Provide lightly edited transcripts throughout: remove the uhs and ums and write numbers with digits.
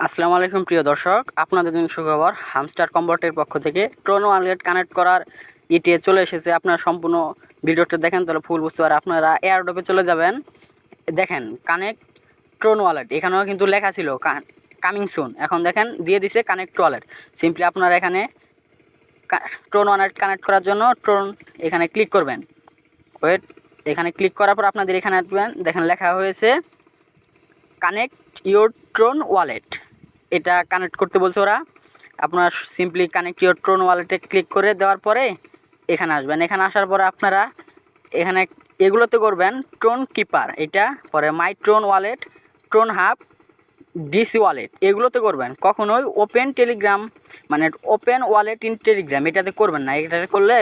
আসসালামু আলাইকুম প্রিয় দর্শক, আপনাদের জন্য সুখবর। হামস্টার কম্বোটের পক্ষ থেকে ট্রোন ওয়ালেট কানেক্ট করার ইটে চলে এসেছে। আপনারা সম্পূর্ণ ভিডিওটা দেখেন তাহলে ফুল বুঝতে পারে। আপনারা এয়ারড্রপে চলে যাবেন, দেখেন কানেক্ট ট্রোন ওয়ালেট, এখানেও কিন্তু লেখা ছিল কামিং সুন। এখন দেখেন দিয়ে দিছে কানেক্ট ওয়ালেট। সিম্পলি আপনারা এখানে ট্রোন ওয়ালেট কানেক্ট করার জন্য ট্রোন এখানে ক্লিক করবেন। ওয়েট, এখানে ক্লিক করার পর আপনাদের এখানে আসবেন, দেখেন লেখা হয়েছে কানেক্ট ইউর ট্রোন ওয়ালেট। এটা কানেক্ট করতে বলছে ওরা। আপনারা সিম্পলি কানেক্ট ইউর ট্রোন ওয়ালেটে ক্লিক করে দেওয়ার পরে এখানে আসবেন। এখানে আসার পরে আপনারা এখানে এগুলোতে করবেন ট্রোন কিপার, এটা পরে my Tron wallet, Tron hub, DC wallet, এগুলোতে করবেন। কখনোই ওপেন টেলিগ্রাম মানে ওপেন ওয়ালেট ইন টেলিগ্রাম এটাতে করবেন না। এটাতে করলে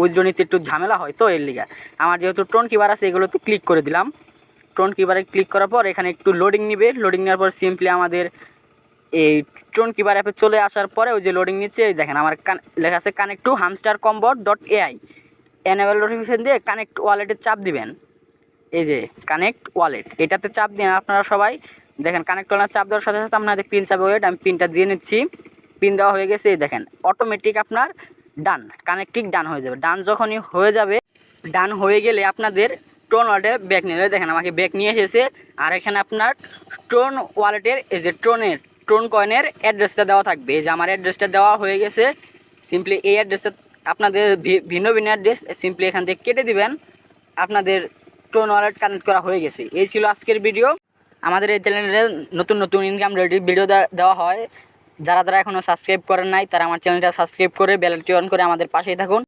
উইথড্র নিতে একটু ঝামেলা হয়, তো এর লিগা আমার যেহেতু ট্রোন কিপার আছে এগুলোতে ক্লিক করে দিলাম। ট্রোন কিপারে ক্লিক করার পর এখানে একটু লোডিং নিবে। লোডিং নেওয়ার পর সিম্পলি আমাদের এই ট্রোন কিপার অ্যাপে চলে আসার পরে ওই যে লোডিং নিচ্ছে, দেখেন আমার লেখা আছে connect to hamster কম্বোট dot AI. Enable notification দিয়ে কানেক্ট ওয়ালেটে চাপ দিবেন। এই যে কানেক্ট ওয়ালেট, এটাতে চাপ দিন আপনারা সবাই। দেখেন কানেক্ট ওয়ালেট চাপ দেওয়ার সাথে সাথে আপনাদের পিন চাপে। ওয়েট, আমি পিনটা দিয়ে নিচ্ছি। পিন দেওয়া হয়ে গেছে। এই দেখেন অটোমেটিক আপনার ডান, কানেক্টিং ডান হয়ে যাবে। ডান যখনই হয়ে যাবে, ডান হয়ে গেলে আপনাদের ট্রোন ওয়ালেটে ব্যাক নিয়ে দেখেন আমাকে ব্যাক নিয়ে এসেছে। আর এখানে আপনার ট্রোন ওয়ালেটের এই যে ট্রোন কয়েনের অ্যাড্রেসটা দেওয়া থাকবে। এই যে আমার অ্যাড্রেসটা দেওয়া হয়ে গেছে। সিম্পলি এই অ্যাড্রেসটা আপনাদের ভিন্ন ভিন্ন অ্যাড্রেস সিম্পলি এখান থেকে কেটে দিবেন। আপনাদের ট্রোন ওয়ালেট কানেক্ট করা হয়ে গেছে। এই ছিল আজকের ভিডিও। আমাদের এই চ্যানেলে নতুন নতুন ইনকাম রিলেটেড ভিডিও দেওয়া হয়। যারা যারা এখনও সাবস্ক্রাইব করেন নাই তারা আমার চ্যানেলটা সাবস্ক্রাইব করে বেল আইকনটি অন করে আমাদের পাশেই থাকুন।